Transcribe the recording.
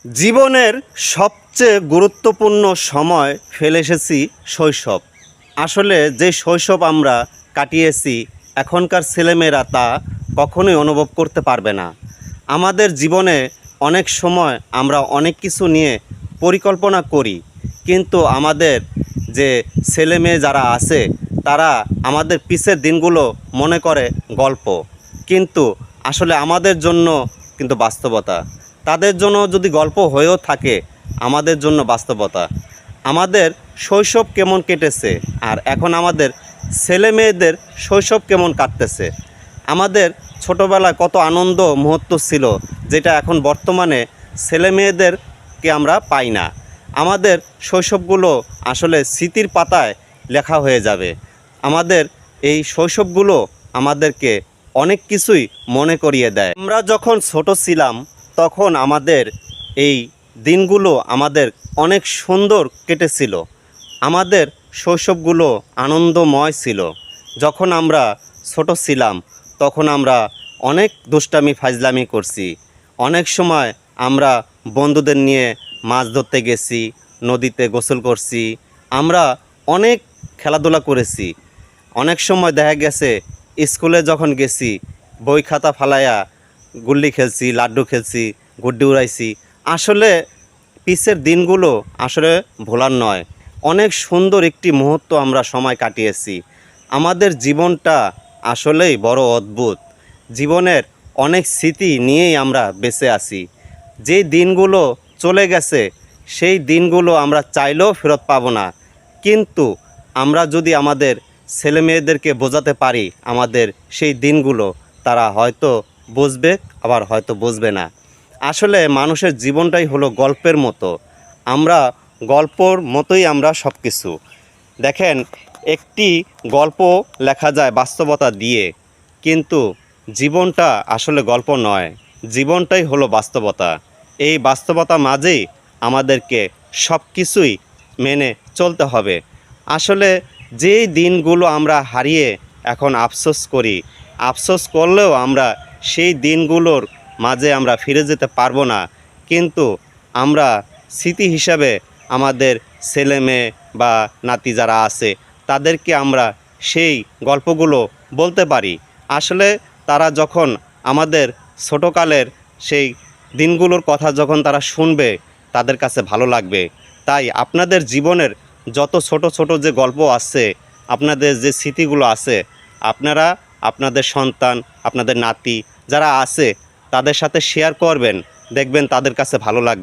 জীবনের সবচেয়ে গুরুত্বপূর্ণ সময় ফেলে এসেছি শৈশব। আসলে যে শৈশব আমরা কাটিয়েছি এখনকার ছেলেমেয়েরা তা কখনোই অনুভব করতে পারবে না। আমাদের জীবনে অনেক সময় আমরা অনেক কিছু নিয়ে পরিকল্পনা করি, কিন্তু আমাদের যে ছেলে মেয়ে যারা আছে তারা আমাদের পিছের দিনগুলো মনে করে গল্প, কিন্তু আসলে আমাদের জন্য কিন্তু বাস্তবতা। তাদের জন্য যদি গল্প হয়েও থাকে, আমাদের জন্য বাস্তবতা। আমাদের শৈশব কেমন কেটেছে আর এখন আমাদের ছেলে মেয়েদের শৈশব কেমন কাটতেছে। আমাদের ছোটোবেলায় কত আনন্দ মুহূর্ত ছিল, যেটা এখন বর্তমানে ছেলে মেয়েদেরকে আমরা পাই না। আমাদের শৈশবগুলো আসলে স্মৃতির পাতায় লেখা হয়ে যাবে। আমাদের এই শৈশবগুলো আমাদেরকে অনেক কিছুই মনে করিয়ে দেয়। আমরা যখন ছোট ছিলাম তখন আমাদের এই দিনগুলো আমাদের অনেক সুন্দর কেটেছিল। আমাদের শৈশবগুলো আনন্দময় ছিল। যখন আমরা ছোট ছিলাম তখন আমরা অনেক দুষ্টামি ফাজলামি করছি। অনেক সময় আমরা বন্ধুদের নিয়ে মাছ ধরতে গেছি, নদীতে গোসল করছি, আমরা অনেক খেলাধুলা করেছি। অনেক সময় দেখা গেছে স্কুলে যখন গেছি বই খাতা ফালাইয়া গুল্লি খেলছি, লাড্ডু খেলছি, গুড্ডি উড়াইছি। আসলে পিছের দিনগুলো আসলে ভোলার নয়। অনেক সুন্দর একটি মুহূর্ত আমরা সময় কাটিয়েছি। আমাদের জীবনটা আসলেই বড় অদ্ভুত। জীবনের অনেক স্মৃতি নিয়েই আমরা বেঁচে আছি। যে দিনগুলো চলে গেছে সেই দিনগুলো আমরা চাইলেও ফেরত পাবো না, কিন্তু আমরা যদি আমাদের ছেলে মেয়েদেরকে বোঝাতে পারি আমাদের সেই দিনগুলো, তারা হয়তো বুঝবে, আবার হয়তো বুঝবে না। আসলে মানুষের জীবনটাই হলো গল্পের মতো। আমরা গল্পর মতোই আমরা সব কিছু। দেখেন, একটি গল্প লেখা যায় বাস্তবতা দিয়ে, কিন্তু জীবনটা আসলে গল্প নয়, জীবনটাই হলো বাস্তবতা। এই বাস্তবতা মাঝেই আমাদেরকে সব কিছুই মেনে চলতে হবে। আসলে যেই দিনগুলো আমরা হারিয়ে এখন আফসোস করি, আফসোস করলেও আমরা সেই দিনগুলোর মাঝে আমরা ফিরে যেতে পারবো না, কিন্তু আমরা স্মৃতি হিসাবে আমাদের ছেলে মেয়ে বা নাতি যারা আছে তাদেরকে আমরা সেই গল্পগুলো বলতে পারি। আসলে তারা যখন আমাদের ছোটোকালের সেই দিনগুলোর কথা যখন তারা শুনবে, তাদের কাছে ভালো লাগবে। তাই আপনাদের জীবনের যত ছোট ছোট যে গল্প আছে, আপনাদের যে স্মৃতিগুলো আছে, আপনারা আপনাদের সন্তান, আপনাদের নাতি যারা আছে তাদের সাথে শেয়ার করবেন, দেখবেন তাদের কাছে ভালো লাগবে।